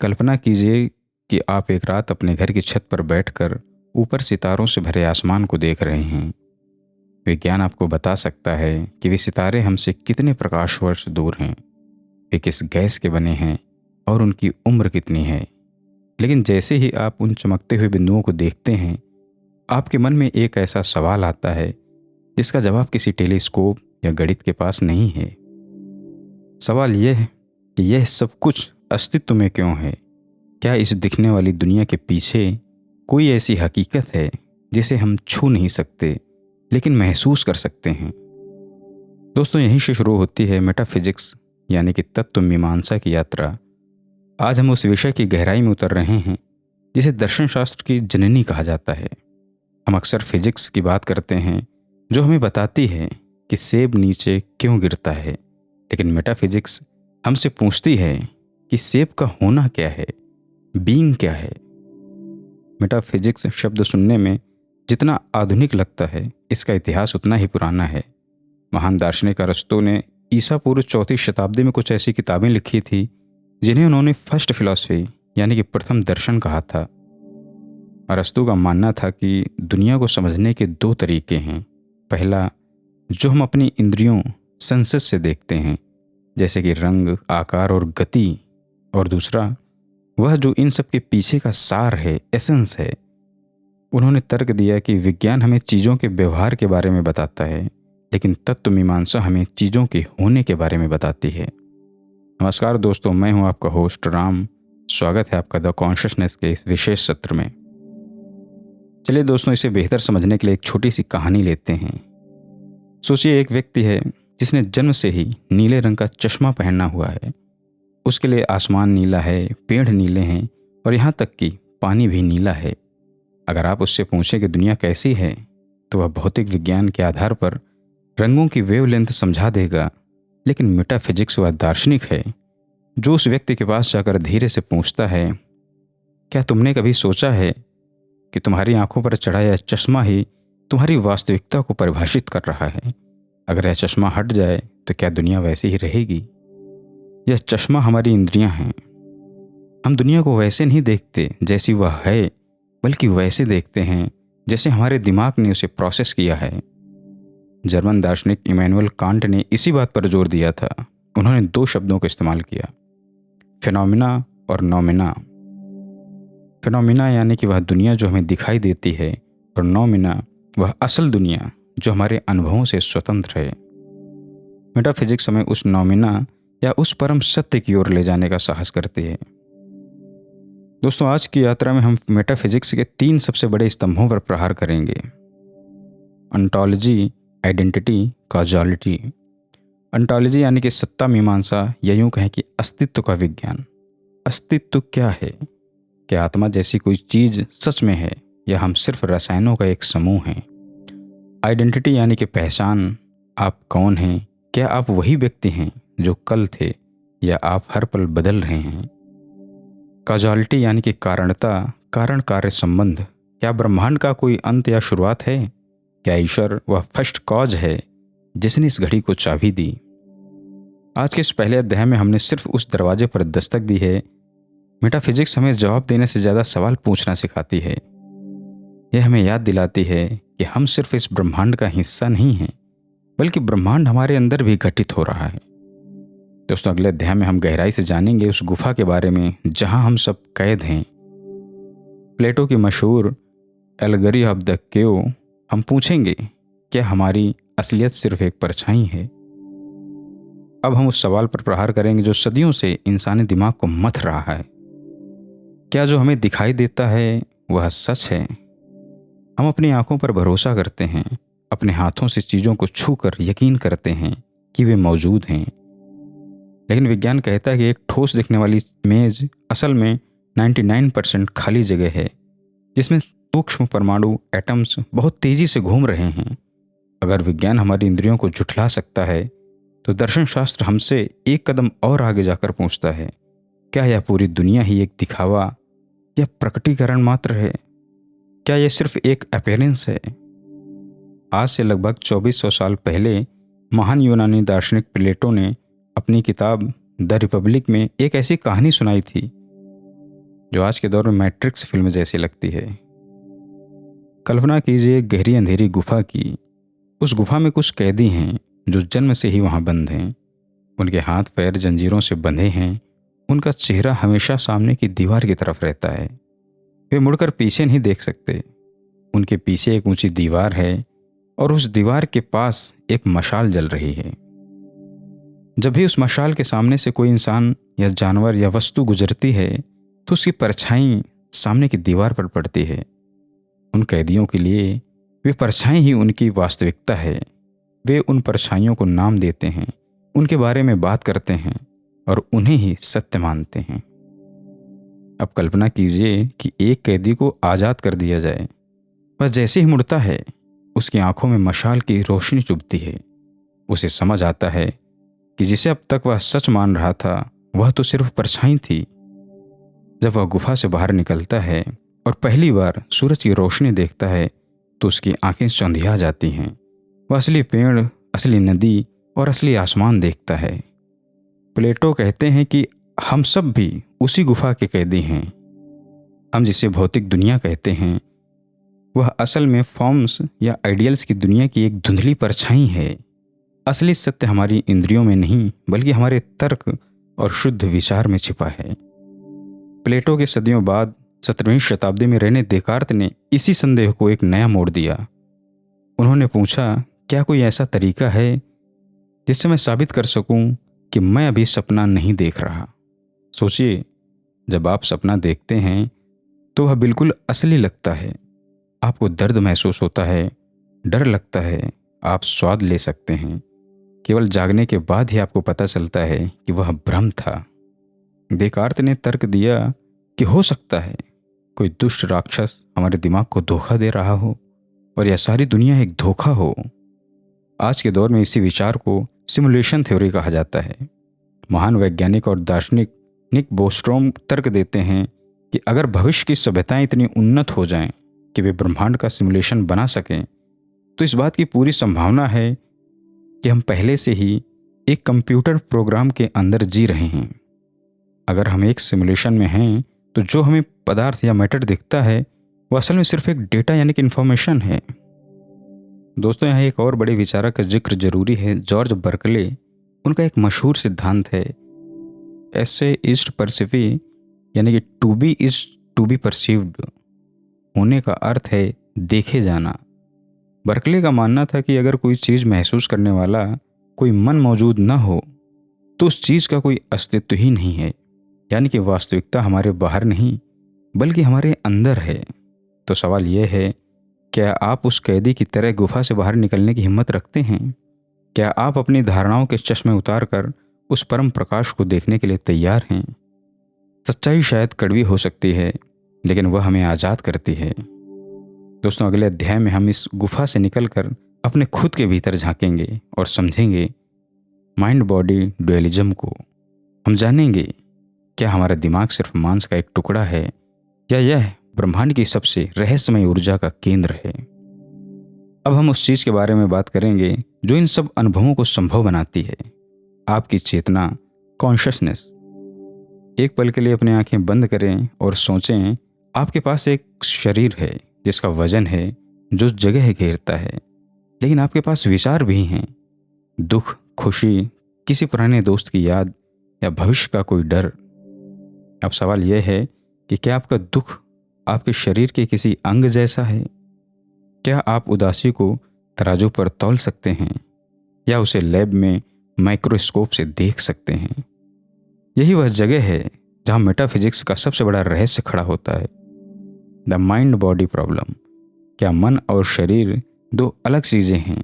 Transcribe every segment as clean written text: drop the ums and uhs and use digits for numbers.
कल्पना कीजिए कि आप एक रात अपने घर की छत पर बैठकर ऊपर सितारों से भरे आसमान को देख रहे हैं। विज्ञान आपको बता सकता है कि वे सितारे हमसे कितने प्रकाश वर्ष दूर हैं, वे किस गैस के बने हैं और उनकी उम्र कितनी है। लेकिन जैसे ही आप उन चमकते हुए बिंदुओं को देखते हैं, आपके मन में एक ऐसा सवाल आता है जिसका जवाब किसी टेलीस्कोप या गणित के पास नहीं है। सवाल यह है कि यह सब कुछ अस्तित्व में क्यों है? क्या इस दिखने वाली दुनिया के पीछे कोई ऐसी हकीकत है जिसे हम छू नहीं सकते लेकिन महसूस कर सकते हैं? दोस्तों, यहीं से शुरू होती है मेटाफिजिक्स यानी कि तत्व मीमांसा की यात्रा। आज हम उस विषय की गहराई में उतर रहे हैं जिसे दर्शन शास्त्र की जननी कहा जाता है। हम अक्सर फिजिक्स की बात करते हैं जो हमें बताती है कि सेब नीचे क्यों गिरता है, लेकिन मेटाफिजिक्स हमसे पूछती है कि सेब का होना क्या है, बीइंग क्या है। मेटाफिजिक्स शब्द सुनने में जितना आधुनिक लगता है, इसका इतिहास उतना ही पुराना है। महान दार्शनिक अरस्तु ने ईसा पूर्व 4वीं शताब्दी में कुछ ऐसी किताबें लिखी थी जिन्हें उन्होंने फर्स्ट फिलॉसफी यानी कि प्रथम दर्शन कहा था। अरस्तु का मानना था कि दुनिया को समझने के दो तरीके हैं। पहला, जो हम अपनी इंद्रियों सेंसेस से देखते हैं, जैसे कि रंग, आकार और गति, और दूसरा वह जो इन सब के पीछे का सार है, एसेंस है। उन्होंने तर्क दिया कि विज्ञान हमें चीज़ों के व्यवहार के बारे में बताता है, लेकिन तत्व मीमांसा हमें चीज़ों के होने के बारे में बताती है। नमस्कार दोस्तों, मैं हूं आपका होस्ट राम। स्वागत है आपका द कॉन्शियसनेस के इस विशेष सत्र में। चलिए दोस्तों, इसे बेहतर समझने के लिए एक छोटी सी कहानी लेते हैं। सोचिए, एक व्यक्ति है जिसने जन्म से ही नीले रंग का चश्मा पहना हुआ है। उसके लिए आसमान नीला है, पेड़ नीले हैं और यहाँ तक कि पानी भी नीला है। अगर आप उससे पूछें कि दुनिया कैसी है, तो वह भौतिक विज्ञान के आधार पर रंगों की वेवलेंथ समझा देगा। लेकिन मेटाफिजिक्स वह दार्शनिक है जो उस व्यक्ति के पास जाकर धीरे से पूछता है, क्या तुमने कभी सोचा है कि तुम्हारी आंखों पर चढ़ा यह चश्मा ही तुम्हारी वास्तविकता को परिभाषित कर रहा है? अगर यह चश्मा हट जाए तो क्या दुनिया वैसी ही रहेगी? यह चश्मा हमारी इंद्रियां हैं। हम दुनिया को वैसे नहीं देखते जैसी वह है, बल्कि वैसे देखते हैं जैसे हमारे दिमाग ने उसे प्रोसेस किया है। जर्मन दार्शनिक इमैनुअल कांट ने इसी बात पर जोर दिया था। उन्होंने दो शब्दों का इस्तेमाल किया, फिनोमिना और नोमिना। फिनोमिना यानी कि वह दुनिया जो हमें दिखाई देती है, और नोमिना वह असल दुनिया जो हमारे अनुभवों से स्वतंत्र है। मेटाफिजिक्स हमें उस नोमिना या उस परम सत्य की ओर ले जाने का साहस करती है। दोस्तों, आज की यात्रा में हम मेटाफिजिक्स के 3 सबसे बड़े स्तंभों पर प्रहार करेंगे: ऑन्टोलॉजी, आइडेंटिटी, कॉजॉलिटी। ऑन्टोलॉजी यानी कि सत्ता मीमांसा, या यूं कहें कि अस्तित्व का विज्ञान। अस्तित्व क्या है? क्या आत्मा जैसी कोई चीज सच में है, या हम सिर्फ रसायनों का एक समूह हैं? आइडेंटिटी यानी कि पहचान, आप कौन हैं? क्या आप वही व्यक्ति हैं जो कल थे, या आप हर पल बदल रहे हैं? कॉजॉलिटी यानी कि कारणता, कारण कार्य संबंध। क्या ब्रह्मांड का कोई अंत या शुरुआत है? क्या ईश्वर वह फर्स्ट कॉज है जिसने इस घड़ी को चाबी दी? आज के इस पहले अध्याय में हमने सिर्फ उस दरवाजे पर दस्तक दी है। मेटाफिजिक्स हमें जवाब देने से ज़्यादा सवाल पूछना सिखाती है। यह हमें याद दिलाती है कि हम सिर्फ इस ब्रह्मांड का हिस्सा नहीं हैं, बल्कि ब्रह्मांड हमारे अंदर भी घटित हो रहा है। दोस्तों, अगले अध्याय में हम गहराई से जानेंगे उस गुफा के बारे में जहां हम सब कैद हैं। प्लेटो की मशहूर एलगरी ऑफ द केव। हम पूछेंगे, क्या हमारी असलियत सिर्फ एक परछाई है? अब हम उस सवाल पर प्रहार करेंगे जो सदियों से इंसानी दिमाग को मथ रहा है। क्या जो हमें दिखाई देता है वह सच है? हम अपनी आंखों पर भरोसा करते हैं, अपने हाथों से चीज़ों को छूकर यकीन करते हैं कि वे मौजूद हैं। लेकिन विज्ञान कहता है कि एक ठोस दिखने वाली मेज असल में 99% खाली जगह है, जिसमें सूक्ष्म परमाणु एटम्स बहुत तेजी से घूम रहे हैं। अगर विज्ञान हमारी इंद्रियों को झुठला सकता है, तो दर्शन शास्त्र हमसे एक कदम और आगे जाकर पूछता है, क्या यह पूरी दुनिया ही एक दिखावा या प्रकटीकरण मात्र है? क्या यह सिर्फ एक अपीयरेंस है? आज से लगभग 2400 साल पहले महान यूनानी दार्शनिक प्लेटो ने अपनी किताब द रिपब्लिक में एक ऐसी कहानी सुनाई थी जो आज के दौर में मैट्रिक्स फिल्म जैसी लगती है। कल्पना कीजिए गहरी अंधेरी गुफा की। उस गुफा में कुछ कैदी हैं जो जन्म से ही वहां बंद हैं। उनके हाथ पैर जंजीरों से बंधे हैं। उनका चेहरा हमेशा सामने की दीवार की तरफ रहता है। वे मुड़कर पीछे नहीं देख सकते। उनके पीछे एक ऊंची दीवार है और उस दीवार के पास एक मशाल जल रही है। जब भी उस मशाल के सामने से कोई इंसान या जानवर या वस्तु गुजरती है तो उसकी परछाई सामने की दीवार पर पड़ती है। उन कैदियों के लिए वे परछाई ही उनकी वास्तविकता है। वे उन परछाइयों को नाम देते हैं, उनके बारे में बात करते हैं और उन्हें ही सत्य मानते हैं। अब कल्पना कीजिए कि एक कैदी को आज़ाद कर दिया जाए। वह जैसे ही मुड़ता है उसकी आंखों में मशाल की रोशनी चुभती है। उसे समझ आता है कि जिसे अब तक वह सच मान रहा था वह तो सिर्फ परछाई थी। जब वह गुफा से बाहर निकलता है और पहली बार सूरज की रोशनी देखता है तो उसकी आंखें चौंधिया जाती हैं। वह असली पेड़, असली नदी और असली आसमान देखता है। प्लेटो कहते हैं कि हम सब भी उसी गुफा के कैदी हैं। हम जिसे भौतिक दुनिया कहते हैं वह असल में फॉर्म्स या आइडियल्स की दुनिया की एक धुंधली परछाई है। असली सत्य हमारी इंद्रियों में नहीं बल्कि हमारे तर्क और शुद्ध विचार में छिपा है। प्लेटो के सदियों बाद 17वीं शताब्दी में रेने देकार्त ने इसी संदेह को एक नया मोड़ दिया। उन्होंने पूछा, क्या कोई ऐसा तरीका है जिससे मैं साबित कर सकूं कि मैं अभी सपना नहीं देख रहा? सोचिए, जब आप सपना देखते हैं तो वह बिल्कुल असली लगता है। आपको दर्द महसूस होता है, डर लगता है, आप स्वाद ले सकते हैं। केवल जागने के बाद ही आपको पता चलता है कि वह भ्रम था। देकार्त ने तर्क दिया कि हो सकता है कोई दुष्ट राक्षस हमारे दिमाग को धोखा दे रहा हो और यह सारी दुनिया एक धोखा हो। आज के दौर में इसी विचार को सिमुलेशन थ्योरी कहा जाता है। महान वैज्ञानिक और दार्शनिक निक बोस्ट्रोम तर्क देते हैं कि अगर भविष्य की सभ्यताएं इतनी उन्नत हो जाएं कि वे ब्रह्मांड का सिमुलेशन बना सकें तो इस बात की पूरी संभावना है कि हम पहले से ही एक कंप्यूटर प्रोग्राम के अंदर जी रहे हैं। अगर हम एक सिमुलेशन में हैं तो जो हमें पदार्थ या मैटर दिखता है वह असल में सिर्फ एक डेटा यानी कि इंफॉर्मेशन है। दोस्तों, यहाँ एक और बड़े विचारक का जिक्र जरूरी है, जॉर्ज बर्कले। उनका एक मशहूर सिद्धांत है, एसे इज परसीवी, यानी कि to be is to be perceived. होने का अर्थ है देखे जाना। बर्कले का मानना था कि अगर कोई चीज़ महसूस करने वाला कोई मन मौजूद न हो तो उस चीज़ का कोई अस्तित्व ही नहीं है। यानी कि वास्तविकता हमारे बाहर नहीं बल्कि हमारे अंदर है। तो सवाल यह है, क्या आप उस कैदी की तरह गुफा से बाहर निकलने की हिम्मत रखते हैं? क्या आप अपनी धारणाओं के चश्मे उतार कर उस परम प्रकाश को देखने के लिए तैयार हैं? सच्चाई शायद कड़वी हो सकती है लेकिन वह हमें आज़ाद करती है। दोस्तों, अगले अध्याय में हम इस गुफा से निकलकर अपने खुद के भीतर झांकेंगे और समझेंगे माइंड बॉडी डुअलिज्म को। हम जानेंगे क्या हमारा दिमाग सिर्फ मांस का एक टुकड़ा है या यह ब्रह्मांड की सबसे रहस्यमय ऊर्जा का केंद्र है। अब हम उस चीज के बारे में बात करेंगे जो इन सब अनुभवों को संभव बनाती है, आपकी चेतना, कॉन्शियसनेस। एक पल के लिए अपनी आंखें बंद करें और सोचें, आपके पास एक शरीर है जिसका वजन है, जो जगह घेरता है, लेकिन आपके पास विचार भी हैं। दुख, खुशी, किसी पुराने दोस्त की याद या भविष्य का कोई डर। अब सवाल यह है कि क्या आपका दुख आपके शरीर के किसी अंग जैसा है? क्या आप उदासी को तराजू पर तौल सकते हैं या उसे लैब में माइक्रोस्कोप से देख सकते हैं? यही वह जगह है जहां मेटाफिजिक्स का सबसे बड़ा रहस्य खड़ा होता है, द माइंड बॉडी प्रॉब्लम। क्या मन और शरीर दो अलग चीजें हैं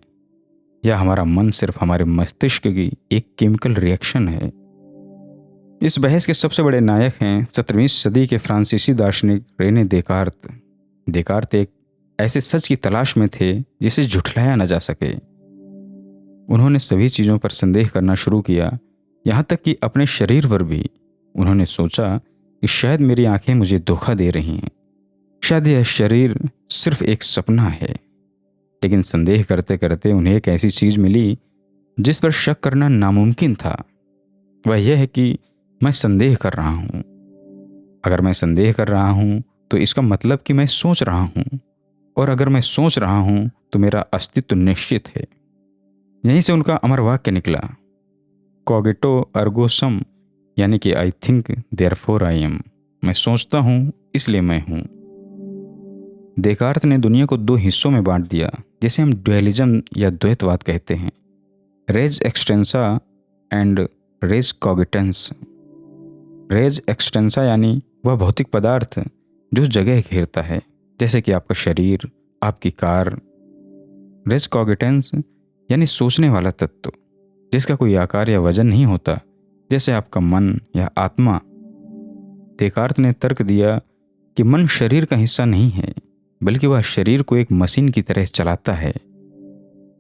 या हमारा मन सिर्फ हमारे मस्तिष्क की एक केमिकल रिएक्शन है? इस बहस के सबसे बड़े नायक हैं 17वीं सदी के फ्रांसीसी दार्शनिक रेने देकार्त। देकार्त एक ऐसे सच की तलाश में थे जिसे झुठलाया न जा सके। उन्होंने सभी चीज़ों पर संदेह करना शुरू किया, यहाँ तक कि अपने शरीर पर भी। उन्होंने सोचा कि शायद मेरी आंखें मुझे धोखा दे रही हैं, शायद यह शरीर सिर्फ एक सपना है। लेकिन संदेह करते करते उन्हें एक ऐसी चीज़ मिली जिस पर शक करना नामुमकिन था। वह यह है कि मैं संदेह कर रहा हूँ। अगर मैं संदेह कर रहा हूँ तो इसका मतलब कि मैं सोच रहा हूँ, और अगर मैं सोच रहा हूँ तो मेरा अस्तित्व निश्चित है। यहीं से उनका अमर वाक्य निकला, कॉगिटो अर्गो सम, यानी कि I think therefore I am. मैं सोचता हूँ इसलिए मैं हूँ। देकार्त ने दुनिया को दो हिस्सों में बांट दिया, जिसे हम ड्वेलिज्म या द्वैतवाद कहते हैं, रेज एक्सटेंसा एंड रेज कॉगिटेंस। रेज एक्सटेंसा यानी वह भौतिक पदार्थ जो जगह घेरता है, जैसे कि आपका शरीर, आपकी कार। रेज कॉगिटेंस यानी सोचने वाला तत्व जिसका कोई आकार या वजन नहीं होता, जैसे आपका मन या आत्मा। देकार्त ने तर्क दिया कि मन शरीर का हिस्सा नहीं है, बल्कि वह शरीर को एक मशीन की तरह चलाता है।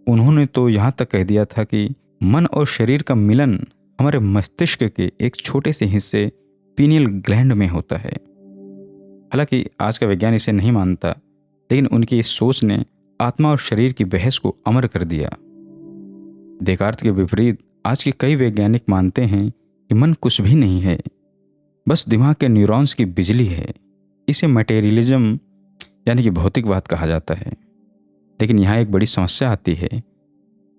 उन्होंने तो यहाँ तक कह दिया था कि मन और शरीर का मिलन हमारे मस्तिष्क के एक छोटे से हिस्से पीनियल ग्लैंड में होता है। हालांकि आज का विज्ञान इसे नहीं मानता, लेकिन उनकी इस सोच ने आत्मा और शरीर की बहस को अमर कर दिया। देकार्त के विपरीत आज के कई वैज्ञानिक मानते हैं कि मन कुछ भी नहीं है, बस दिमाग के न्यूरॉन्स की बिजली है। इसे मटेरियलिज्म यानी कि भौतिकवाद कहा जाता है। लेकिन यहाँ एक बड़ी समस्या आती है,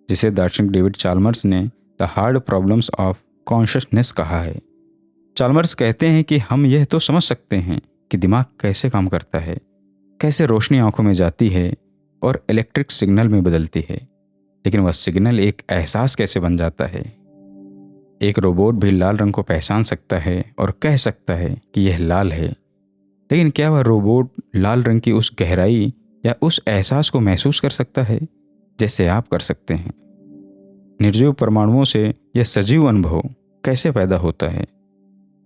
जिसे दार्शनिक डेविड चाल्मर्स ने the hard problems of consciousness कहा है। चाल्मर्स कहते हैं कि हम यह तो समझ सकते हैं कि दिमाग कैसे काम करता है, कैसे रोशनी आंखों में जाती है और इलेक्ट्रिक सिग्नल में बदलती है, लेकिन वह सिग्नल एक एहसास कैसे बन जाता है। एक रोबोट भी लाल रंग को पहचान सकता है और कह सकता है कि यह लाल है, लेकिन क्या वह रोबोट लाल रंग की उस गहराई या उस एहसास को महसूस कर सकता है जैसे आप कर सकते हैं? निर्जीव परमाणुओं से यह सजीव अनुभव कैसे पैदा होता है?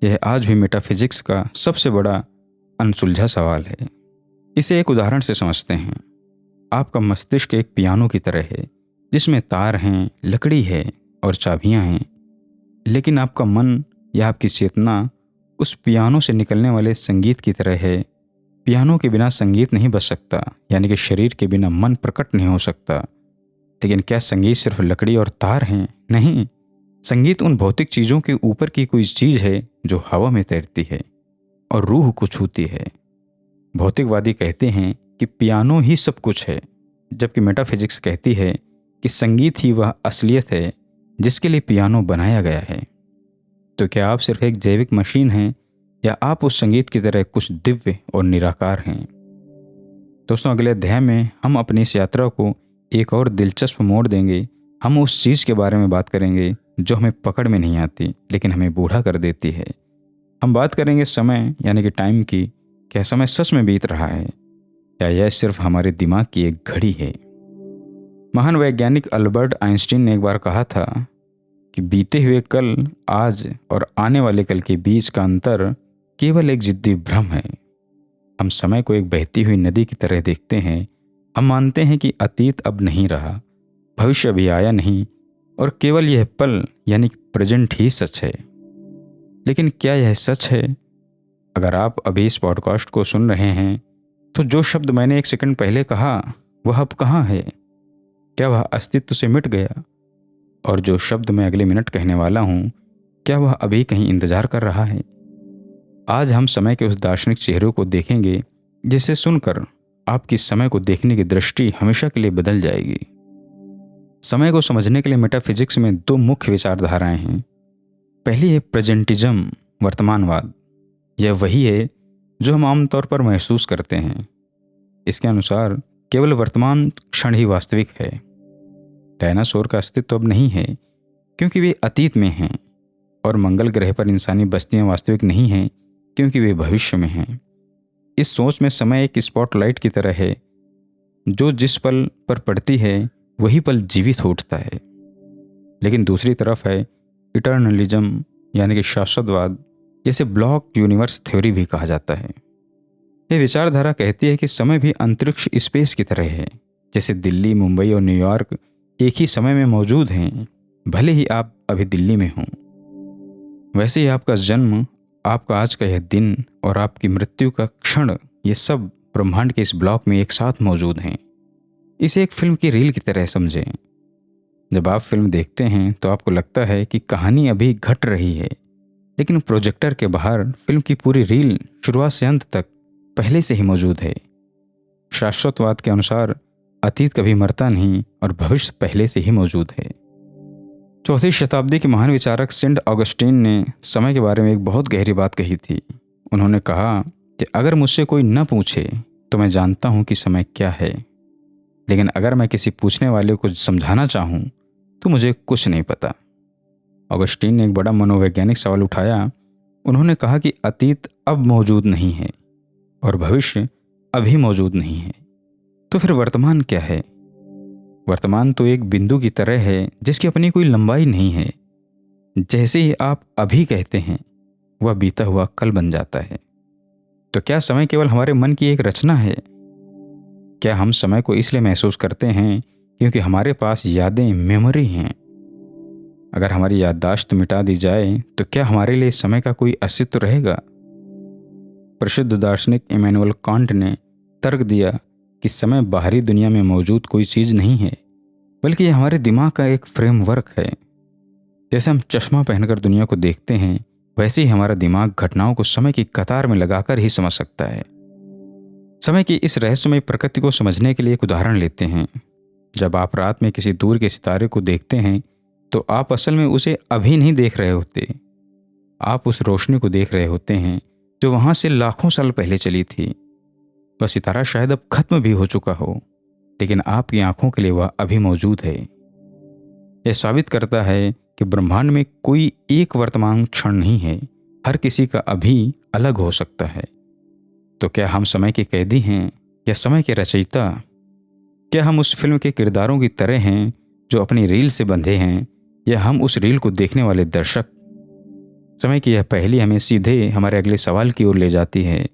यह आज भी मेटाफिजिक्स का सबसे बड़ा अनसुलझा सवाल है। इसे एक उदाहरण से समझते हैं। आपका मस्तिष्क एक पियानो की तरह है, जिसमें तार हैं, लकड़ी है और चाबियां हैं। लेकिन आपका मन या आपकी चेतना उस पियानो से निकलने वाले संगीत की तरह है। पियानो के बिना संगीत नहीं बज सकता, यानी कि शरीर के बिना मन प्रकट नहीं हो सकता। लेकिन क्या संगीत सिर्फ लकड़ी और तार हैं? नहीं, संगीत उन भौतिक चीज़ों के ऊपर की कोई चीज़ है जो हवा में तैरती है और रूह को छूती है। भौतिकवादी कहते हैं कि पियानो ही सब कुछ है, जबकि मेटाफिजिक्स कहती है कि संगीत ही वह असलियत है जिसके लिए पियानो बनाया गया है। तो क्या आप सिर्फ एक जैविक मशीन हैं, या आप उस संगीत की तरह कुछ दिव्य और निराकार हैं? दोस्तों, अगले अध्याय में हम अपनी इस यात्रा को एक और दिलचस्प मोड़ देंगे। हम उस चीज़ के बारे में बात करेंगे जो हमें पकड़ में नहीं आती, लेकिन हमें बूढ़ा कर देती है। हम बात करेंगे समय यानी कि टाइम की। क्या समय सच में बीत रहा है, या यह सिर्फ हमारे दिमाग की एक घड़ी है? महान वैज्ञानिक अल्बर्ट आइंस्टीन ने एक बार कहा था कि बीते हुए कल, आज और आने वाले कल के बीच का अंतर केवल एक जिद्दी भ्रम है। हम समय को एक बहती हुई नदी की तरह देखते हैं। हम मानते हैं कि अतीत अब नहीं रहा, भविष्य भी आया नहीं, और केवल यह पल यानी प्रेजेंट ही सच है। लेकिन क्या यह सच है? अगर आप अभी इस पॉडकास्ट को सुन रहे हैं, तो जो शब्द मैंने एक सेकंड पहले कहा वह अब कहाँ है? क्या वह अस्तित्व से मिट गया? और जो शब्द मैं अगले मिनट कहने वाला हूँ, क्या वह अभी कहीं इंतजार कर रहा है? आज हम समय के उस दार्शनिक चेहरे को देखेंगे जिसे सुनकर आपकी समय को देखने की दृष्टि हमेशा के लिए बदल जाएगी। समय को समझने के लिए मेटाफिजिक्स में दो मुख्य विचारधाराएं हैं। पहली है प्रेजेंटिज्म, वर्तमानवाद। यह वही है जो हम आमतौर पर महसूस करते हैं। इसके अनुसार केवल वर्तमान क्षण ही वास्तविक है। डायनासोर का अस्तित्व अब नहीं है क्योंकि वे अतीत में हैं, और मंगल ग्रह पर इंसानी बस्तियां वास्तविक नहीं हैं क्योंकि वे भविष्य में हैं। इस सोच में समय एक स्पॉटलाइट की तरह है, जो जिस पल पर पड़ती है वही पल जीवित उठता है। लेकिन दूसरी तरफ है इटर्नलिज्म यानी कि शाश्वतवाद, जिसे ब्लॉक यूनिवर्स थ्योरी भी कहा जाता है। यह विचारधारा कहती है कि समय भी अंतरिक्ष स्पेस की तरह है। जैसे दिल्ली, मुंबई और न्यूयॉर्क एक ही समय में मौजूद हैं, भले ही आप अभी दिल्ली में हों। वैसे ही आपका जन्म, आपका आज का यह दिन और आपकी मृत्यु का क्षण, ये सब ब्रह्मांड के इस ब्लॉक में एक साथ मौजूद हैं। इसे एक फिल्म की रील की तरह समझें। जब आप फिल्म देखते हैं तो आपको लगता है कि कहानी अभी घट रही है, लेकिन प्रोजेक्टर के बाहर फिल्म की पूरी रील शुरुआत से अंत तक पहले से ही मौजूद है। शाश्वतवाद के अनुसार अतीत कभी मरता नहीं और भविष्य पहले से ही मौजूद है। 4वीं शताब्दी के महान विचारक सेंट ऑगस्टीन ने समय के बारे में एक बहुत गहरी बात कही थी। उन्होंने कहा कि अगर मुझसे कोई न पूछे तो मैं जानता हूं कि समय क्या है, लेकिन अगर मैं किसी पूछने वाले को समझाना चाहूं तो मुझे कुछ नहीं पता। ऑगस्टीन ने एक बड़ा मनोवैज्ञानिक सवाल उठाया। उन्होंने कहा कि अतीत अब मौजूद नहीं है और भविष्य अभी मौजूद नहीं है, तो फिर वर्तमान क्या है? वर्तमान तो एक बिंदु की तरह है जिसकी अपनी कोई लंबाई नहीं है। जैसे ही आप अभी कहते हैं वह बीता हुआ कल बन जाता है। तो क्या समय केवल हमारे मन की एक रचना है? क्या हम समय को इसलिए महसूस करते हैं क्योंकि हमारे पास यादें, मेमोरी हैं? अगर हमारी याददाश्त मिटा दी जाए तो क्या हमारे लिए समय का कोई अस्तित्व रहेगा? प्रसिद्ध दार्शनिक इमैनुअल कांट ने तर्क दिया कि समय बाहरी दुनिया में मौजूद कोई चीज नहीं है, बल्कि यह हमारे दिमाग का एक फ्रेमवर्क है। जैसे हम चश्मा पहनकर दुनिया को देखते हैं, वैसे ही हमारा दिमाग घटनाओं को समय की कतार में लगाकर ही समझ सकता है। समय की इस रहस्यमय प्रकृति को समझने के लिए एक उदाहरण लेते हैं। जब आप रात में किसी दूर के सितारे को देखते हैं तो आप असल में उसे अभी नहीं देख रहे होते। आप उस रोशनी को देख रहे होते हैं जो वहां से लाखों साल पहले चली थी। वह सितारा शायद अब खत्म भी हो चुका हो, लेकिन आपकी आंखों के लिए वह अभी मौजूद है। यह साबित करता है कि ब्रह्मांड में कोई एक वर्तमान क्षण नहीं है, हर किसी का अभी अलग हो सकता है। तो क्या हम समय के कैदी हैं या समय के रचयिता? क्या हम उस फिल्म के किरदारों की तरह हैं जो अपनी रील से बंधे हैं, या हम उस रील को देखने वाले दर्शक? समय की यह पहेली हमें सीधे हमारे अगले सवाल की ओर ले जाती है।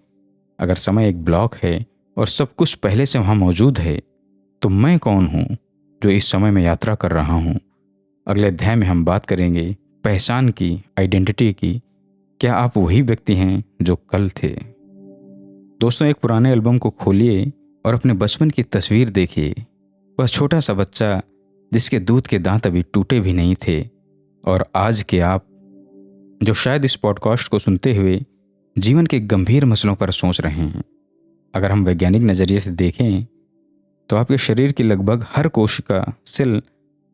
अगर समय एक ब्लॉक है और सब कुछ पहले से वहां मौजूद है, तो मैं कौन हूं जो इस समय में यात्रा कर रहा हूं? अगले अध्याय में हम बात करेंगे पहचान की, आइडेंटिटी की। क्या आप वही व्यक्ति हैं जो कल थे? दोस्तों, एक पुराने एल्बम को खोलिए और अपने बचपन की तस्वीर देखिए। वह छोटा सा बच्चा जिसके दूध के दांत अभी टूटे भी नहीं थे, और आज के आप जो शायद इस पॉडकास्ट को सुनते हुए जीवन के गंभीर मसलों पर सोच रहे हैं। अगर हम वैज्ञानिक नजरिए से देखें तो आपके शरीर की लगभग हर कोशिका, सेल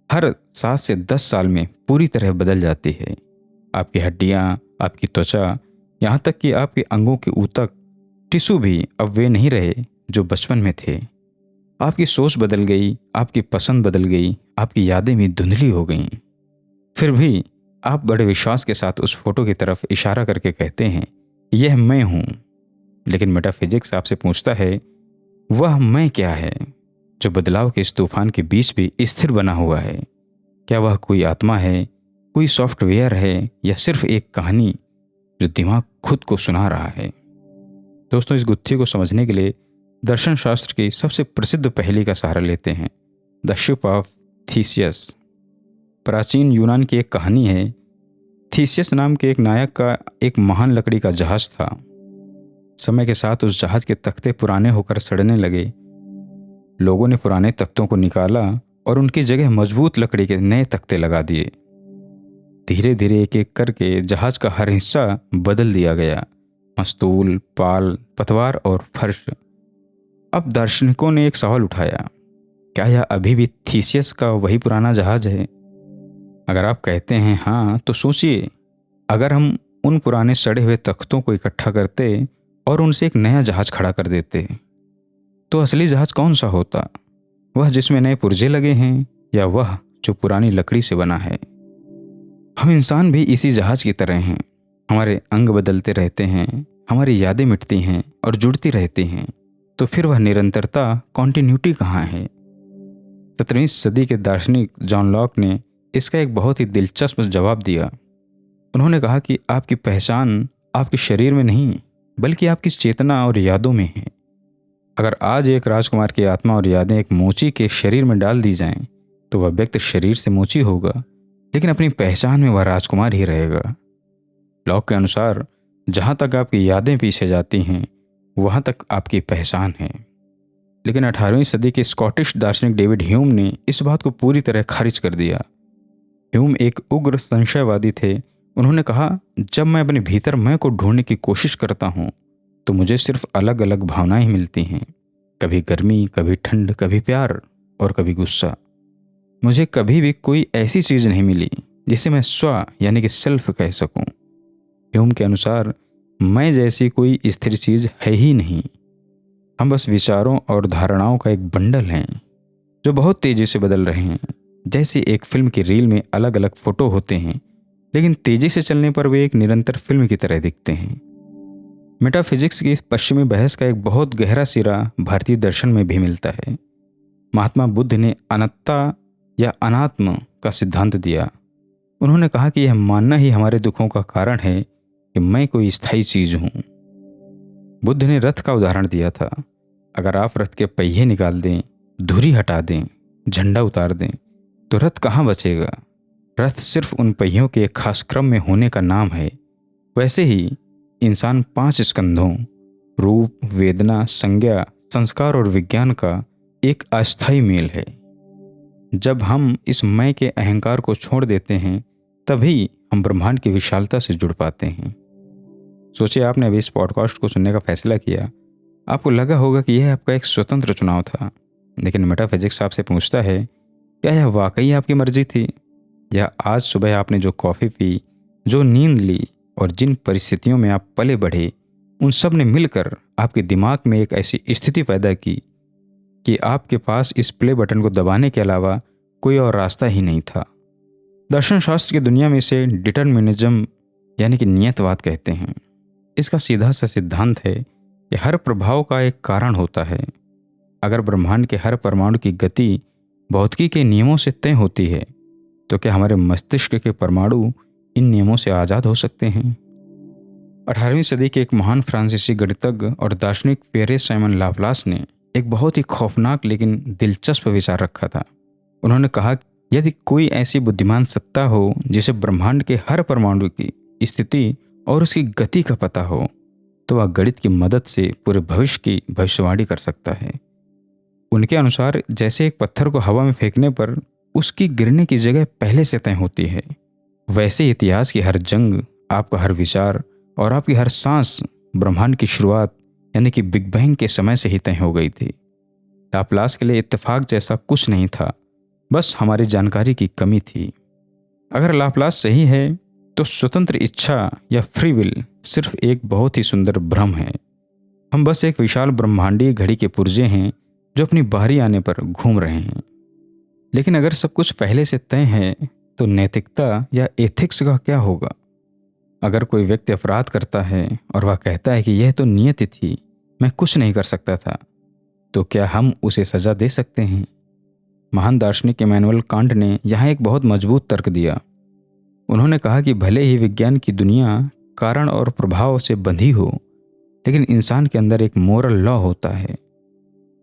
हर 7 से 10 साल में पूरी तरह बदल जाती है। आपकी हड्डियां, आपकी त्वचा, यहाँ तक कि आपके अंगों के ऊतक, टिश्यू भी अब वे नहीं रहे जो बचपन में थे। आपकी सोच बदल गई, आपकी पसंद बदल गई, आपकी यादें भी धुंधली हो गईं। फिर भी आप बड़े विश्वास के साथ उस फोटो की तरफ इशारा करके कहते हैं, यह मैं हूं। लेकिन मेटाफिजिक्स आपसे पूछता है, वह मैं क्या है जो बदलाव के इस तूफान के बीच भी स्थिर बना हुआ है? क्या वह कोई आत्मा है, कोई सॉफ्टवेयर है, या सिर्फ एक कहानी जो दिमाग खुद को सुना रहा है? दोस्तों, इस गुत्थी को समझने के लिए दर्शन शास्त्र की सबसे प्रसिद्ध पहेली का सहारा लेते हैं, द शिप ऑफ थीसियस। प्राचीन यूनान की एक कहानी है। थीसियस नाम के एक नायक का एक महान लकड़ी का जहाज था। समय के साथ उस जहाज के तख्ते पुराने होकर सड़ने लगे। लोगों ने पुराने तख्तों को निकाला और उनकी जगह मजबूत लकड़ी के नए तख्ते लगा दिए। धीरे धीरे एक एक करके जहाज का हर हिस्सा बदल दिया गया, मस्तूल, पाल, पतवार और फर्श। अब दार्शनिकों ने एक सवाल उठाया, क्या यह अभी भी थीसियस का वही पुराना जहाज है? अगर आप कहते हैं हाँ, तो सोचिए, अगर हम उन पुराने सड़े हुए तख्तों को इकट्ठा करते और उनसे एक नया जहाज खड़ा कर देते, तो असली जहाज कौन सा होता? वह जिसमें नए पुर्जे लगे हैं, या वह जो पुरानी लकड़ी से बना है? हम इंसान भी इसी जहाज की तरह हैं। हमारे अंग बदलते रहते हैं, हमारी यादें मिटती हैं और जुड़ती रहती हैं। तो फिर वह निरंतरता, कॉन्टिन्यूटी कहाँ है? 17वीं सदी के दार्शनिक जॉन लॉक ने इसका एक बहुत ही दिलचस्प जवाब दिया। उन्होंने कहा कि आपकी पहचान आपके शरीर में नहीं, बल्कि आपकी चेतना और यादों में है। अगर आज एक राजकुमार की आत्मा और यादें एक मोची के शरीर में डाल दी जाएं, तो वह व्यक्ति शरीर से मोची होगा, लेकिन अपनी पहचान में वह राजकुमार ही रहेगा। लॉक के अनुसार जहां तक आपकी यादें पीछे जाती हैं, वहां तक आपकी पहचान है। लेकिन 18वीं सदी के स्कॉटिश दार्शनिक डेविड ह्यूम ने इस बात को पूरी तरह खारिज कर दिया। ह्यूम एक उग्र संशयवादी थे। उन्होंने कहा, जब मैं अपने भीतर मैं को ढूंढने की कोशिश करता हूँ तो मुझे सिर्फ अलग अलग भावनाएं मिलती हैं। कभी गर्मी, कभी ठंड, कभी प्यार और कभी गुस्सा। मुझे कभी भी कोई ऐसी चीज नहीं मिली जिसे मैं स्व यानी कि सेल्फ कह सकूं। ह्यूम के अनुसार मैं जैसी कोई स्थिर चीज है ही नहीं। हम बस विचारों और धारणाओं का एक बंडल हैं जो बहुत तेजी से बदल रहे हैं। जैसे एक फिल्म की रील में अलग अलग फोटो होते हैं, लेकिन तेजी से चलने पर वे एक निरंतर फिल्म की तरह दिखते हैं। मेटाफिजिक्स की पश्चिमी बहस का एक बहुत गहरा सिरा भारतीय दर्शन में भी मिलता है। महात्मा बुद्ध ने अनत्ता या अनात्म का सिद्धांत दिया। उन्होंने कहा कि यह मानना ही हमारे दुखों का कारण है कि मैं कोई स्थायी चीज हूं। बुद्ध ने रथ का उदाहरण दिया था। अगर आप रथ के पहिए निकाल दें, धुरी हटा दें, झंडा उतार दें, तो रथ कहाँ बचेगा? रथ सिर्फ उन पहियों के एक खास क्रम में होने का नाम है। वैसे ही इंसान 5 स्कंधों रूप, वेदना, संज्ञा, संस्कार और विज्ञान का एक अस्थायी मेल है। जब हम इस मैं के अहंकार को छोड़ देते हैं तभी हम ब्रह्मांड की विशालता से जुड़ पाते हैं। सोचिए, आपने अभी इस पॉडकास्ट को सुनने का फैसला किया। आपको लगा होगा कि यह आपका एक स्वतंत्र चुनाव था, लेकिन मेटाफिजिक्स आपसे पूछता है, क्या यह वाकई आपकी मर्जी थी? या आज सुबह आपने जो कॉफ़ी पी, जो नींद ली और जिन परिस्थितियों में आप पले बढ़े, उन सब ने मिलकर आपके दिमाग में एक ऐसी स्थिति पैदा की कि आपके पास इस प्ले बटन को दबाने के अलावा कोई और रास्ता ही नहीं था। दर्शन शास्त्र की दुनिया में इसे डिटर्मिनिज्म यानी कि नियतवाद कहते हैं। इसका सीधा सा सिद्धांत है कि हर प्रभाव का एक कारण होता है। अगर ब्रह्मांड के हर परमाणु की गति भौतिकी के नियमों से तय होती है, तो क्या हमारे मस्तिष्क के परमाणु इन नियमों से आज़ाद हो सकते हैं? 18वीं सदी के एक महान फ्रांसीसी गणितज्ञ और दार्शनिक पियरे साइमन लाप्लास ने एक बहुत ही खौफनाक लेकिन दिलचस्प विचार रखा था। उन्होंने कहा, यदि कोई ऐसी बुद्धिमान सत्ता हो जिसे ब्रह्मांड के हर परमाणु की स्थिति और उसकी गति का पता हो, तो वह गणित की मदद से पूरे भविष्य की भविष्यवाणी कर सकता है। उनके अनुसार जैसे एक पत्थर को हवा में फेंकने पर उसकी गिरने की जगह पहले से तय होती है, वैसे इतिहास की हर जंग, आपका हर विचार और आपकी हर सांस ब्रह्मांड की शुरुआत यानी कि बिग बैंग के समय से ही तय हो गई थी। लाप्लास के लिए इत्तेफाक जैसा कुछ नहीं था, बस हमारी जानकारी की कमी थी। अगर लाप्लास सही है तो स्वतंत्र इच्छा या फ्री विल सिर्फ एक बहुत ही सुंदर भ्रम है। हम बस एक विशाल ब्रह्मांडीय घड़ी के पुर्जे हैं जो अपनी बारी आने पर घूम रहे हैं। लेकिन अगर सब कुछ पहले से तय है तो नैतिकता या एथिक्स का क्या होगा? अगर कोई व्यक्ति अपराध करता है और वह कहता है कि यह तो नियति थी, मैं कुछ नहीं कर सकता था, तो क्या हम उसे सजा दे सकते हैं? महान दार्शनिक इमैनुअल कांट ने यहाँ एक बहुत मजबूत तर्क दिया। उन्होंने कहा कि भले ही विज्ञान की दुनिया कारण और प्रभाव से बंधी हो, लेकिन इंसान के अंदर एक मोरल लॉ होता है।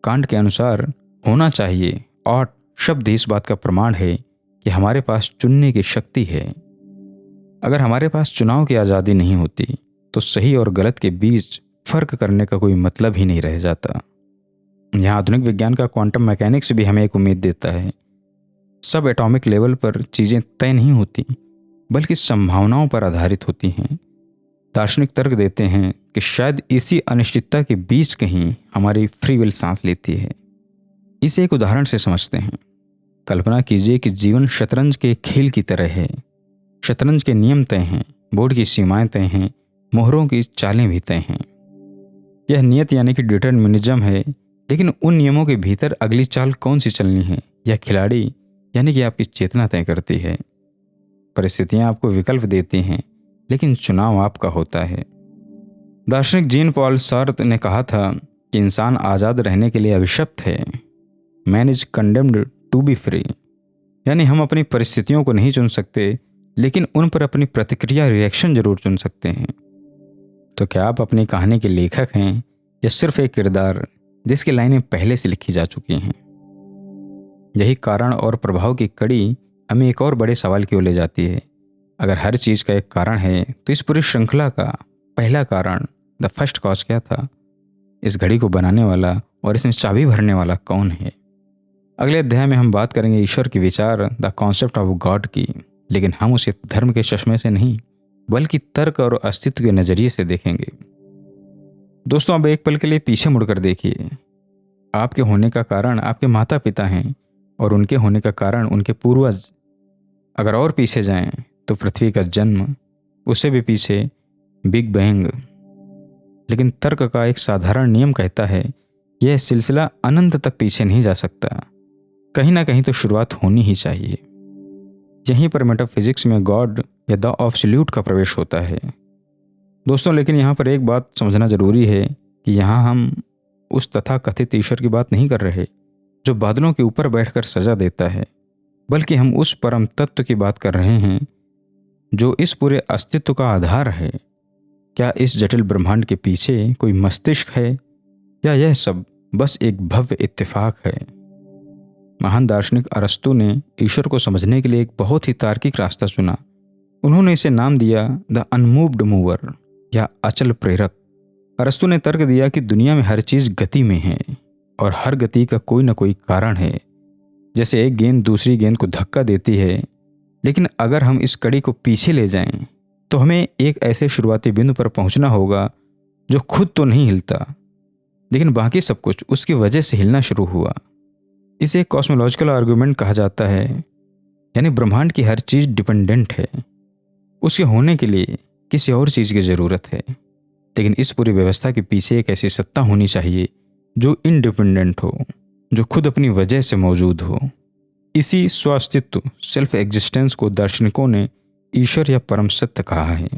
कांट के अनुसार होना चाहिए और शब्द इस बात का प्रमाण है कि हमारे पास चुनने की शक्ति है। अगर हमारे पास चुनाव की आज़ादी नहीं होती तो सही और गलत के बीच फर्क करने का कोई मतलब ही नहीं रह जाता। यहाँ आधुनिक विज्ञान का क्वांटम मैकेनिक्स भी हमें एक उम्मीद देता है। सब एटॉमिक लेवल पर चीज़ें तय नहीं होती, बल्कि संभावनाओं पर आधारित होती हैं। दार्शनिक तर्क देते हैं कि शायद इसी अनिश्चितता के बीच कहीं हमारी फ्री विल सांस लेती है। इसे एक उदाहरण से समझते हैं। कल्पना कीजिए कि जीवन शतरंज के खेल की तरह है। शतरंज के नियम तय हैं, बोर्ड की सीमाएं तय हैं, मोहरों की चालें भी तय हैं। यह नियत यानी कि डिटर्मिनिज्म है, लेकिन उन नियमों के भीतर अगली चाल कौन सी चलनी है यह खिलाड़ी यानी कि आपकी चेतना तय करती है। परिस्थितियां आपको विकल्प देती हैं, लेकिन चुनाव आपका होता है। दार्शनिक जीन पॉल सार्त्र ने कहा था कि इंसान आज़ाद रहने के लिए अभिशप्त है। Man is condemned to be free, यानी हम अपनी परिस्थितियों को नहीं चुन सकते, लेकिन उन पर अपनी प्रतिक्रिया रिएक्शन जरूर चुन सकते हैं। तो क्या आप अपनी कहानी के लेखक हैं या सिर्फ एक किरदार जिसकी लाइनें पहले से लिखी जा चुकी हैं? यही कारण और प्रभाव की कड़ी हमें एक और बड़े सवाल की ओर ले जाती है। अगर हर चीज़ का एक कारण है, तो इस पूरी श्रृंखला का पहला कारण, द फर्स्ट कॉज, क्या था? इस घड़ी को बनाने वाला और इसमें चाबी भरने वाला कौन है? अगले अध्याय में हम बात करेंगे ईश्वर के विचार, द कॉन्सेप्ट ऑफ गॉड की, लेकिन हम उसे धर्म के चश्मे से नहीं बल्कि तर्क और अस्तित्व के नजरिए से देखेंगे। दोस्तों, अब एक पल के लिए पीछे मुड़कर देखिए। आपके होने का कारण आपके माता पिता हैं और उनके होने का कारण उनके पूर्वज। अगर और पीछे जाएं तो पृथ्वी का जन्म, उससे भी पीछे बिग बैंग। लेकिन तर्क का एक साधारण नियम कहता है यह सिलसिला अनंत तक पीछे नहीं जा सकता, कहीं ना कहीं तो शुरुआत होनी ही चाहिए। यहीं पर मेटाफिजिक्स में गॉड या द ऑब्सोल्यूट का प्रवेश होता है। दोस्तों, लेकिन यहाँ पर एक बात समझना जरूरी है कि यहाँ हम उस तथाकथित ईश्वर की बात नहीं कर रहे जो बादलों के ऊपर बैठकर सजा देता है, बल्कि हम उस परम तत्व की बात कर रहे हैं जो इस पूरे अस्तित्व का आधार है। क्या इस जटिल ब्रह्मांड के पीछे कोई मस्तिष्क है या यह सब बस एक भव्य इत्तेफाक है? महान दार्शनिक अरस्तु ने ईश्वर को समझने के लिए एक बहुत ही तार्किक रास्ता चुना। उन्होंने इसे नाम दिया द अनमूव्ड मूवर या अचल प्रेरक। अरस्तु ने तर्क दिया कि दुनिया में हर चीज गति में है और हर गति का कोई न कोई कारण है। जैसे एक गेंद दूसरी गेंद को धक्का देती है, लेकिन अगर हम इस कड़ी को पीछे ले जाएं तो हमें एक ऐसे शुरुआती बिंदु पर पहुंचना होगा जो खुद तो नहीं हिलता, लेकिन बाकी सब कुछ उसकी वजह से हिलना शुरू हुआ। इसे कॉस्मोलॉजिकल आर्गुमेंट कहा जाता है, यानी ब्रह्मांड की हर चीज डिपेंडेंट है, उसके होने के लिए किसी और चीज की जरूरत है। लेकिन इस पूरी व्यवस्था के पीछे एक ऐसी सत्ता होनी चाहिए जो इंडिपेंडेंट हो, जो खुद अपनी वजह से मौजूद हो। इसी स्वास्तित्व, सेल्फ एग्जिस्टेंस को दार्शनिकों ने ईश्वर या परम सत्य कहा है।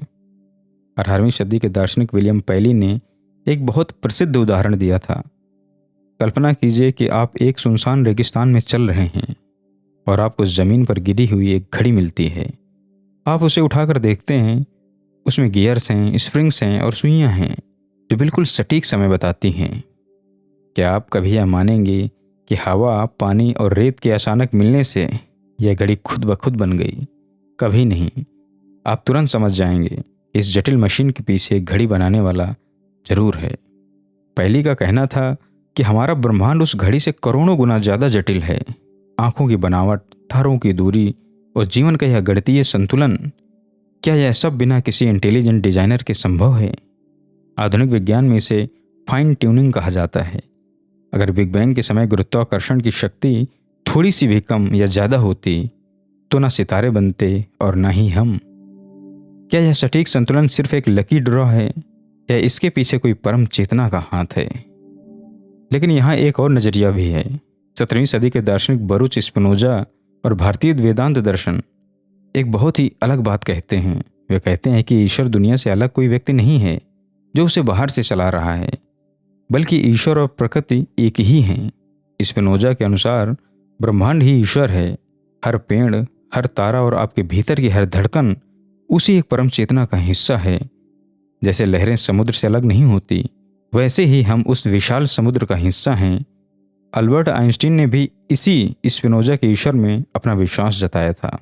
18वीं सदी के दार्शनिक विलियम पैली ने एक बहुत प्रसिद्ध उदाहरण दिया था। कल्पना कीजिए कि आप एक सुनसान रेगिस्तान में चल रहे हैं और आपको जमीन पर गिरी हुई एक घड़ी मिलती है। आप उसे उठाकर देखते हैं, उसमें गियर्स हैं, स्प्रिंग्स हैं और सुइयां हैं जो बिल्कुल सटीक समय बताती हैं। क्या आप कभी यह मानेंगे कि हवा, पानी और रेत के अचानक मिलने से यह घड़ी खुद ब खुद बन गई? कभी नहीं। आप तुरंत समझ जाएंगे इस जटिल मशीन के पीछे एक घड़ी बनाने वाला जरूर है। पहली का कहना था कि हमारा ब्रह्मांड उस घड़ी से करोड़ों गुना ज्यादा जटिल है। आंखों की बनावट, तारों की दूरी और जीवन का यह गणितीय संतुलन, क्या यह सब बिना किसी इंटेलिजेंट डिजाइनर के संभव है? आधुनिक विज्ञान में इसे फाइन ट्यूनिंग कहा जाता है। अगर बिग बैंग के समय गुरुत्वाकर्षण की शक्ति थोड़ी सी भी कम या ज्यादा होती तो ना सितारे बनते और ना ही हम। क्या यह सटीक संतुलन सिर्फ एक लकी ड्रॉ है या इसके पीछे कोई परम चेतना का हाथ है? लेकिन यहाँ एक और नजरिया भी है। 17वीं सदी के दार्शनिक बरूच स्पिनोजा और भारतीय वेदांत दर्शन एक बहुत ही अलग बात कहते हैं। वे कहते हैं कि ईश्वर दुनिया से अलग कोई व्यक्ति नहीं है जो उसे बाहर से चला रहा है, बल्कि ईश्वर और प्रकृति एक ही हैं। स्पिनोजा के अनुसार ब्रह्मांड ही ईश्वर है। हर पेड़, हर तारा और आपके भीतर की हर धड़कन उसी एक परम चेतना का हिस्सा है। जैसे लहरें समुद्र से अलग नहीं होती, वैसे ही हम उस विशाल समुद्र का हिस्सा हैं। अल्बर्ट आइंस्टीन ने भी इसी स्पिनोजा के ईश्वर में अपना विश्वास जताया था।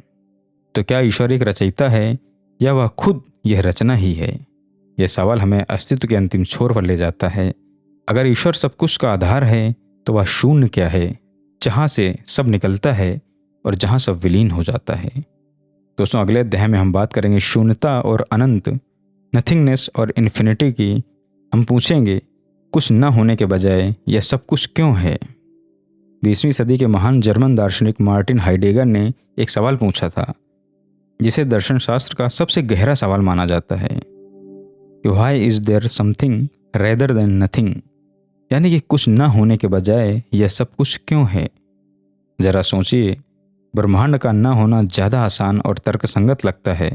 तो क्या ईश्वर एक रचयिता है या वह खुद यह रचना ही है? यह सवाल हमें अस्तित्व के अंतिम छोर पर ले जाता है। अगर ईश्वर सब कुछ का आधार है तो वह शून्य क्या है, जहां से सब निकलता है और जहां सब विलीन हो जाता है? दोस्तों, अगले अध्याय में हम बात करेंगे शून्यता और अनंत, नथिंगनेस और इन्फिनिटी की। हम पूछेंगे कुछ न होने के बजाय यह सब कुछ क्यों है? 20वीं सदी के महान जर्मन दार्शनिक मार्टिन हाइडेगर ने एक सवाल पूछा था जिसे दर्शन शास्त्र का सबसे गहरा सवाल माना जाता है कि why is there something rather than nothing, यानी कि कुछ न होने के बजाय यह सब कुछ क्यों है? जरा सोचिए, ब्रह्मांड का न होना ज्यादा आसान और तर्कसंगत लगता है।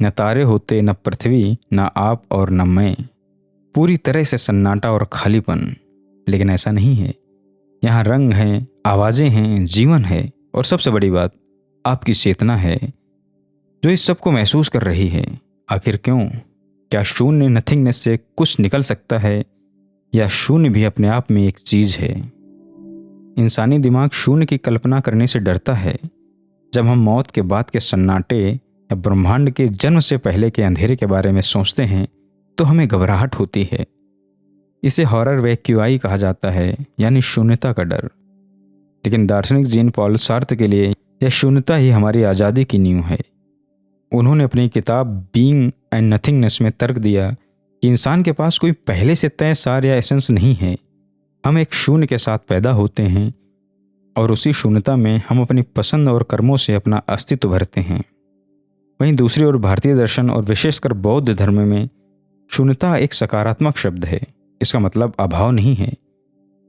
न तारे होते, न पृथ्वी, न आप और न मैं, पूरी तरह से सन्नाटा और खालीपन। लेकिन ऐसा नहीं है। यहाँ रंग हैं, आवाजें हैं, जीवन है और सबसे बड़ी बात आपकी चेतना है जो इस सब को महसूस कर रही है। आखिर क्यों? क्या शून्य, नथिंगनेस से कुछ निकल सकता है या शून्य भी अपने आप में एक चीज है? इंसानी दिमाग शून्य की कल्पना करने से डरता है। जब हम मौत के बाद के सन्नाटे या ब्रह्मांड के जन्म से पहले के अंधेरे के बारे में सोचते हैं तो हमें घबराहट होती है। इसे हॉरर वैक्यूआई कहा जाता है, यानी शून्यता का डर। लेकिन दार्शनिक जीन पॉल सार्त्र के लिए यह शून्यता ही हमारी आज़ादी की नींव है। उन्होंने अपनी किताब बीइंग एंड नथिंगनेस में तर्क दिया कि इंसान के पास कोई पहले से तय सार या एसेंस नहीं है। हम एक शून्य के साथ पैदा होते हैं और उसी शून्यता में हम अपनी पसंद और कर्मों से अपना अस्तित्व भरते हैं। वहीं दूसरी ओर भारतीय दर्शन और विशेषकर बौद्ध धर्म में शून्यता एक सकारात्मक शब्द है। इसका मतलब अभाव नहीं है,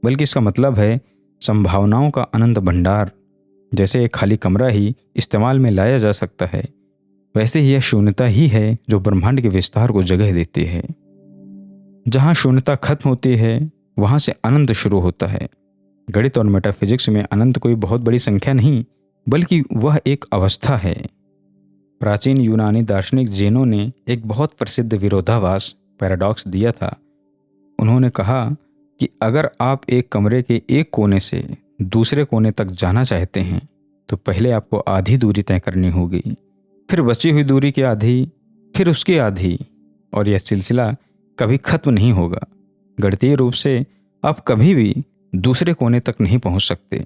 बल्कि इसका मतलब है संभावनाओं का अनंत भंडार। जैसे एक खाली कमरा ही इस्तेमाल में लाया जा सकता है, वैसे ही यह शून्यता ही है जो ब्रह्मांड के विस्तार को जगह देती है। जहाँ शून्यता खत्म होती है वहाँ से अनंत शुरू होता है। गणित और मेटाफिजिक्स में अनंत कोई बहुत बड़ी संख्या नहीं, बल्कि वह एक अवस्था है। प्राचीन यूनानी दार्शनिक जेनो ने एक बहुत प्रसिद्ध विरोधाभास पैराडॉक्स दिया था। उन्होंने कहा कि अगर आप एक कमरे के एक कोने से दूसरे कोने तक जाना चाहते हैं तो पहले आपको आधी दूरी तय करनी होगी, फिर बची हुई दूरी की आधी, फिर उसकी आधी, और यह सिलसिला कभी खत्म नहीं होगा। गणितीय रूप से आप कभी भी दूसरे कोने तक नहीं पहुंच सकते,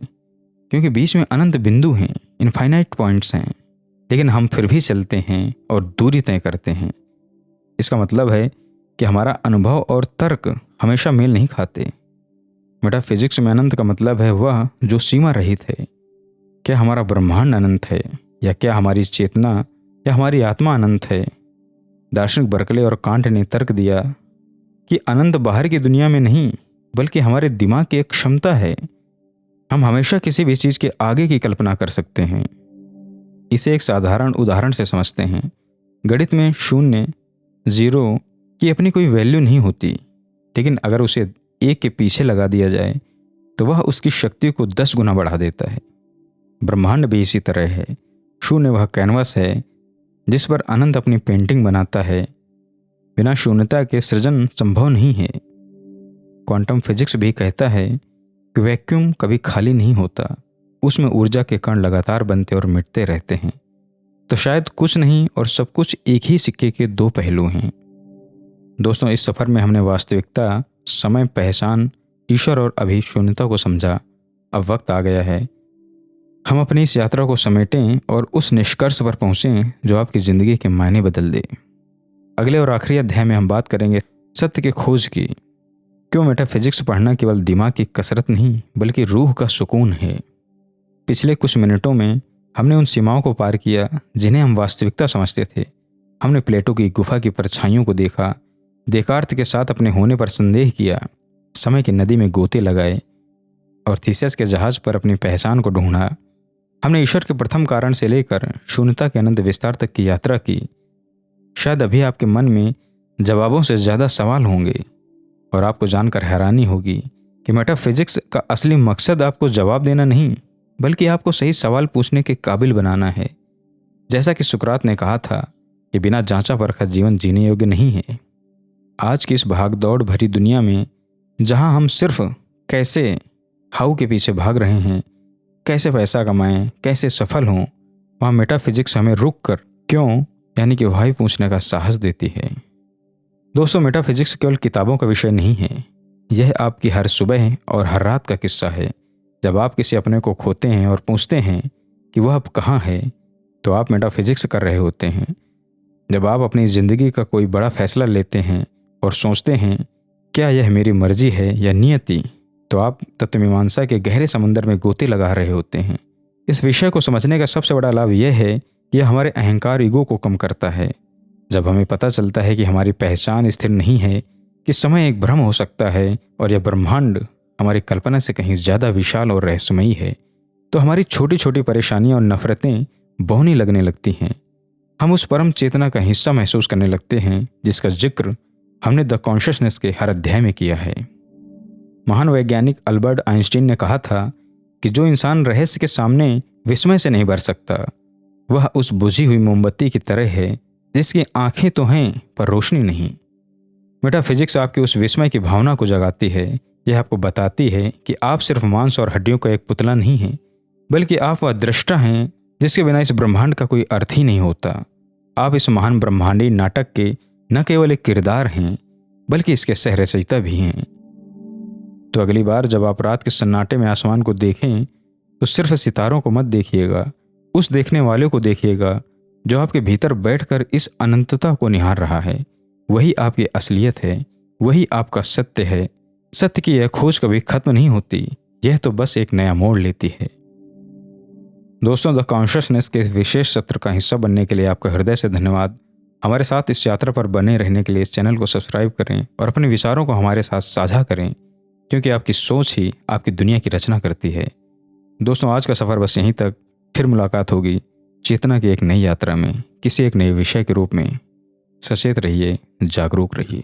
क्योंकि बीच में अनंत बिंदु हैं, इनफाइनाइट पॉइंट्स हैं, लेकिन हम फिर भी चलते हैं और दूरी तय करते हैं। इसका मतलब है कि हमारा अनुभव और तर्क हमेशा मेल नहीं खाते। मेटाफिजिक्स में अनंत का मतलब है वह जो सीमा रहित है। क्या हमारा ब्रह्मांड अनंत है, या क्या हमारी चेतना या हमारी आत्मा अनंत है? दार्शनिक बर्कले और कांट ने तर्क दिया कि अनंत बाहर की दुनिया में नहीं, बल्कि हमारे दिमाग की एक क्षमता है। हम हमेशा किसी भी चीज के आगे की कल्पना कर सकते हैं। इसे एक साधारण उदाहरण से समझते हैं। गणित में शून्य, जीरो की अपनी कोई वैल्यू नहीं होती, लेकिन अगर उसे एक के पीछे लगा दिया जाए तो वह उसकी शक्ति को 10 गुना बढ़ा देता है। ब्रह्मांड भी इसी तरह है। शून्य वह कैनवस है जिस पर अनंत अपनी पेंटिंग बनाता है। बिना शून्यता के सृजन संभव नहीं है। क्वांटम फिजिक्स भी कहता है कि वैक्यूम कभी खाली नहीं होता, उसमें ऊर्जा के कण लगातार बनते और मिटते रहते हैं। तो शायद कुछ नहीं और सब कुछ एक ही सिक्के के 2 पहलू हैं। दोस्तों, इस सफर में हमने वास्तविकता, समय, पहचान, ईश्वर और अभी शून्यता को समझा। अब वक्त आ गया है हम अपनी इस यात्रा को समेटें और उस निष्कर्ष पर पहुंचें जो आपकी जिंदगी के मायने बदल दे। अगले और आखिरी अध्याय में हम बात करेंगे सत्य की खोज की। क्यों मेटाफिजिक्स पढ़ना केवल दिमाग की कसरत नहीं, बल्कि रूह का सुकून है। पिछले कुछ मिनटों में हमने उन सीमाओं को पार किया जिन्हें हम वास्तविकता समझते थे। हमने प्लेटो की गुफा की परछाइयों को देखा, देकार्त के साथ अपने होने पर संदेह किया, समय की नदी में गोते लगाए और थीसियस के जहाज पर अपनी पहचान को ढूंढा। हमने ईश्वर के प्रथम कारण से लेकर शून्यता के अनंत विस्तार तक की यात्रा की। शायद अभी आपके मन में जवाबों से ज़्यादा सवाल होंगे और आपको जानकर हैरानी होगी कि मेटाफिजिक्स का असली मकसद आपको जवाब देना नहीं, बल्कि आपको सही सवाल पूछने के काबिल बनाना है। जैसा कि सुकरात ने कहा था कि बिना जांचा परखा जीवन जीने योग्य नहीं है। आज की इस भागदौड़ भरी दुनिया में जहां हम सिर्फ कैसे, हाउ के पीछे भाग रहे हैं, कैसे पैसा कमाएं, कैसे सफल हों, वहाँ मेटाफिजिक्स हमें रुक कर क्यों यानी कि वाई पूछने का साहस देती है। दोस्तों, मेटाफिजिक्स केवल किताबों का विषय नहीं है, यह आपकी हर सुबह और हर रात का किस्सा है। जब आप किसी अपने को खोते हैं और पूछते हैं कि वह अब कहाँ है, तो आप मेटाफिजिक्स कर रहे होते हैं। जब आप अपनी ज़िंदगी का कोई बड़ा फैसला लेते हैं और सोचते हैं क्या यह मेरी मर्जी है या नियति, तो आप तत्वमीमांसा के गहरे समंदर में गोते लगा रहे होते हैं। इस विषय को समझने का सबसे बड़ा लाभ यह है कि यह हमारे अहंकार, ईगो को कम करता है। जब हमें पता चलता है कि हमारी पहचान स्थिर नहीं है, कि समय एक भ्रम हो सकता है और यह ब्रह्मांड हमारी कल्पना से कहीं ज़्यादा विशाल और रहस्यमयी है, तो हमारी छोटी छोटी परेशानियां और नफरतें बहुनी लगने लगती हैं। हम उस परम चेतना का हिस्सा महसूस करने लगते हैं जिसका जिक्र हमने द कॉन्शियसनेस के हर अध्याय में किया है। महान वैज्ञानिक अल्बर्ट आइंस्टीन ने कहा था कि जो इंसान रहस्य के सामने विस्मय से नहीं भर सकता, वह उस बुझी हुई मोमबत्ती की तरह है जिसकी आंखें तो हैं पर रोशनी नहीं। मेटाफिजिक्स आपकी उस विस्मय की भावना को जगाती है। यह आपको बताती है कि आप सिर्फ मांस और हड्डियों का एक पुतला नहीं हैं, बल्कि आप वह दृष्टा हैं जिसके बिना इस ब्रह्मांड का कोई अर्थ ही नहीं होता। आप इस महान ब्रह्मांडीय नाटक के न केवल एक किरदार हैं, बल्कि इसके सह रचयिता भी हैं। तो अगली बार जब आप रात के सन्नाटे में आसमान को देखें, तो सिर्फ सितारों को मत देखिएगा, उस देखने वाले को देखिएगा जो आपके भीतर बैठकर इस अनंतता को निहार रहा है, वही आपकी असलियत है, वही आपका सत्य है। सत्य की यह खोज कभी खत्म नहीं होती, यह तो बस एक नया मोड़ लेती है। दोस्तों, द कॉन्शियसनेस के इस विशेष सत्र का हिस्सा बनने के लिए आपका हृदय से धन्यवाद। हमारे साथ इस यात्रा पर बने रहने के लिए इस चैनल को सब्सक्राइब करें और अपने विचारों को हमारे साथ साझा करें, क्योंकि आपकी सोच ही आपकी दुनिया की रचना करती है। दोस्तों, आज का सफ़र बस यहीं तक। फिर मुलाकात होगी चेतना की एक नई यात्रा में, किसी एक नए विषय के रूप में। सचेत रहिए, जागरूक रहिए।